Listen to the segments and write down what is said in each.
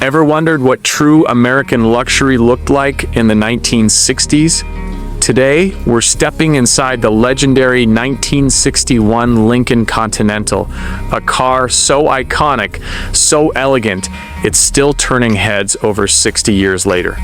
Ever wondered what true American luxury looked like in the 1960s? Today, we're stepping inside the legendary 1961 Lincoln Continental, a car so iconic, so elegant, it's still turning heads over 60 years later.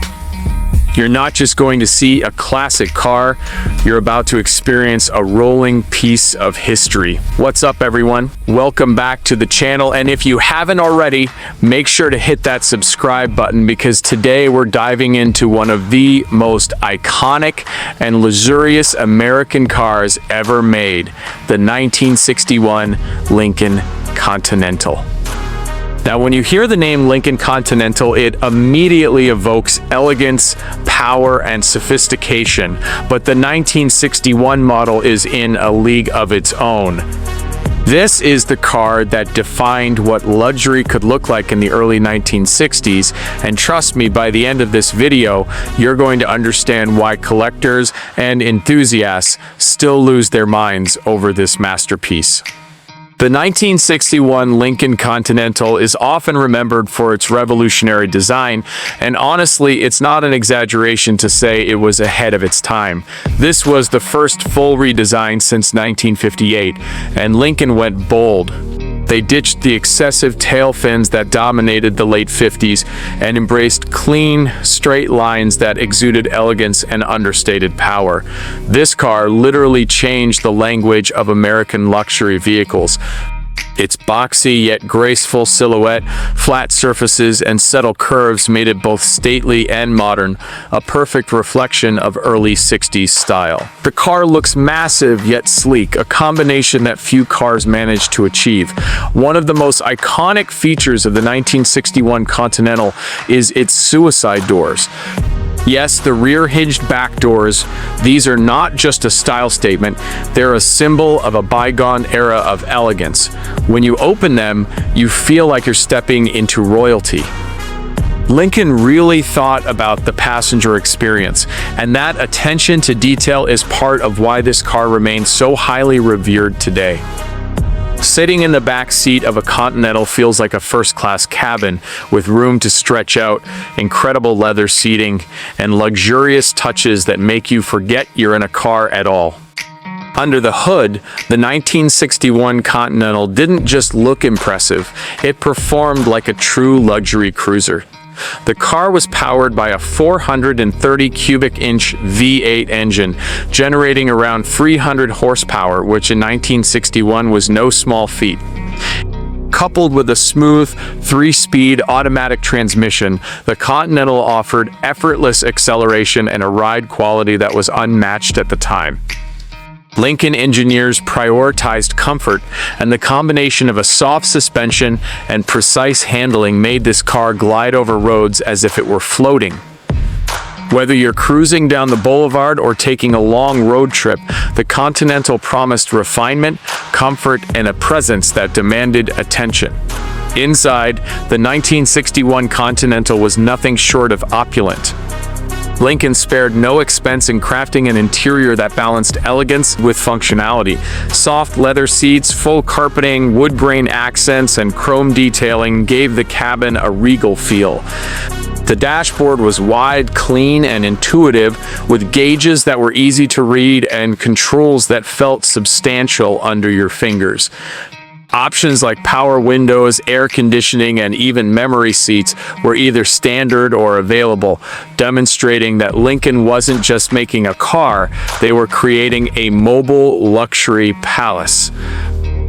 You're not just going to see a classic car, you're about to experience a rolling piece of history. What's up, everyone? Welcome back to the channel, and if you haven't already, make sure to hit that subscribe button because today we're diving into one of the most iconic and luxurious American cars ever made, the 1961 Lincoln Continental. Now, when you hear the name Lincoln Continental, it immediately evokes elegance, power, and sophistication, but the 1961 model is in a league of its own. This is the car that defined what luxury could look like in the early 1960s, and trust me, by the end of this video, you're going to understand why collectors and enthusiasts still lose their minds over this masterpiece. The 1961 Lincoln Continental is often remembered for its revolutionary design, and honestly, it's not an exaggeration to say it was ahead of its time. This was the first full redesign since 1958, and Lincoln went bold. They ditched the excessive tail fins that dominated the late 50s and embraced clean, straight lines that exuded elegance and understated power. This car literally changed the language of American luxury vehicles. Its boxy yet graceful silhouette, flat surfaces, and subtle curves made it both stately and modern, a perfect reflection of early 60s style. The car looks massive yet sleek, a combination that few cars managed to achieve. One of the most iconic features of the 1961 Continental is its suicide doors. Yes, the rear-hinged back doors, these are not just a style statement, they're a symbol of a bygone era of elegance. When you open them, you feel like you're stepping into royalty. Lincoln really thought about the passenger experience, and that attention to detail is part of why this car remains so highly revered today. Sitting in the back seat of a Continental feels like a first-class cabin with room to stretch out, incredible leather seating, and luxurious touches that make you forget you're in a car at all. Under the hood, the 1961 Continental didn't just look impressive, it performed like a true luxury cruiser. The car was powered by a 430 cubic inch V8 engine, generating around 300 horsepower, which in 1961 was no small feat. Coupled with a smooth, 3-speed automatic transmission, the Continental offered effortless acceleration and a ride quality that was unmatched at the time. Lincoln engineers prioritized comfort, and the combination of a soft suspension and precise handling made this car glide over roads as if it were floating. Whether you're cruising down the boulevard or taking a long road trip, the Continental promised refinement, comfort, and a presence that demanded attention. Inside, the 1961 Continental was nothing short of opulent. Lincoln spared no expense in crafting an interior that balanced elegance with functionality. Soft leather seats, full carpeting, wood grain accents, and chrome detailing gave the cabin a regal feel. The dashboard was wide, clean, and intuitive, with gauges that were easy to read and controls that felt substantial under your fingers. Options like power windows, air conditioning, and even memory seats were either standard or available, demonstrating that Lincoln wasn't just making a car, they were creating a mobile luxury palace.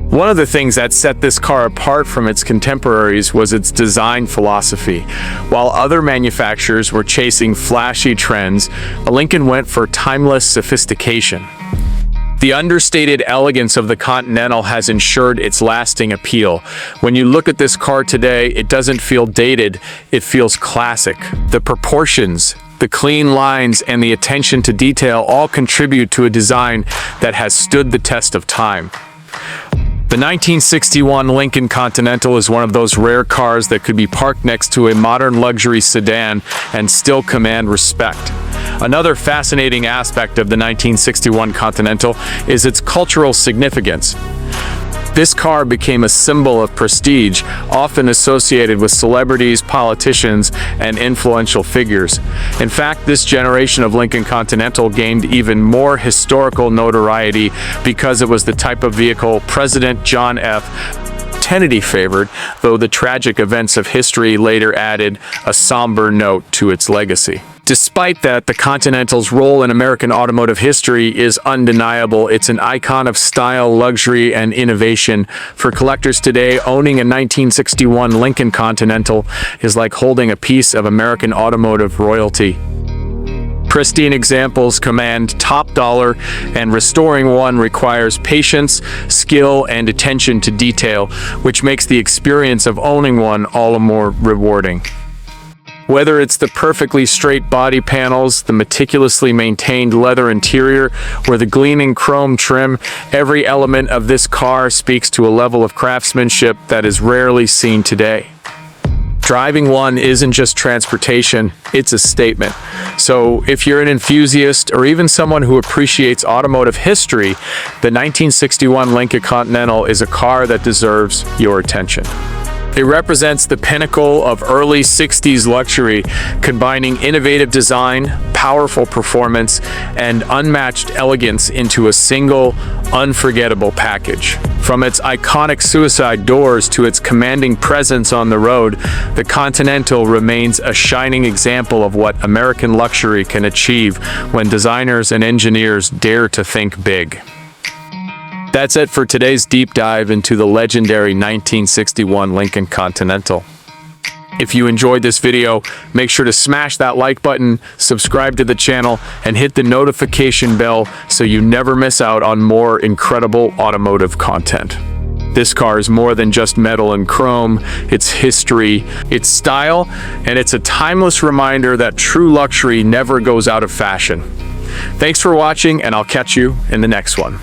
One of the things that set this car apart from its contemporaries was its design philosophy. While other manufacturers were chasing flashy trends, Lincoln went for timeless sophistication. The understated elegance of the Continental has ensured its lasting appeal. When you look at this car today, it doesn't feel dated, it feels classic. The proportions, the clean lines, and the attention to detail all contribute to a design that has stood the test of time. The 1961 Lincoln Continental is one of those rare cars that could be parked next to a modern luxury sedan and still command respect. Another fascinating aspect of the 1961 Continental is its cultural significance. This car became a symbol of prestige, often associated with celebrities, politicians, and influential figures. In fact, this generation of Lincoln Continental gained even more historical notoriety because it was the type of vehicle President John F. Kennedy favored, though the tragic events of history later added a somber note to its legacy. Despite that, the Continental's role in American automotive history is undeniable. It's an icon of style, luxury, and innovation. For collectors today, owning a 1961 Lincoln Continental is like holding a piece of American automotive royalty. Pristine examples command top dollar, and restoring one requires patience, skill, and attention to detail, which makes the experience of owning one all the more rewarding. Whether it's the perfectly straight body panels, the meticulously maintained leather interior, or the gleaming chrome trim, every element of this car speaks to a level of craftsmanship that is rarely seen today. Driving one isn't just transportation, it's a statement. So if you're an enthusiast or even someone who appreciates automotive history, the 1961 Lincoln Continental is a car that deserves your attention. It represents the pinnacle of early 60s luxury, combining innovative design, powerful performance, and unmatched elegance into a single, unforgettable package. From its iconic suicide doors to its commanding presence on the road, the Continental remains a shining example of what American luxury can achieve when designers and engineers dare to think big. That's it for today's deep dive into the legendary 1961 Lincoln Continental. If you enjoyed this video, make sure to smash that like button, subscribe to the channel, and hit the notification bell so you never miss out on more incredible automotive content. This car is more than just metal and chrome, it's history, it's style, and it's a timeless reminder that true luxury never goes out of fashion. Thanks for watching, and I'll catch you in the next one.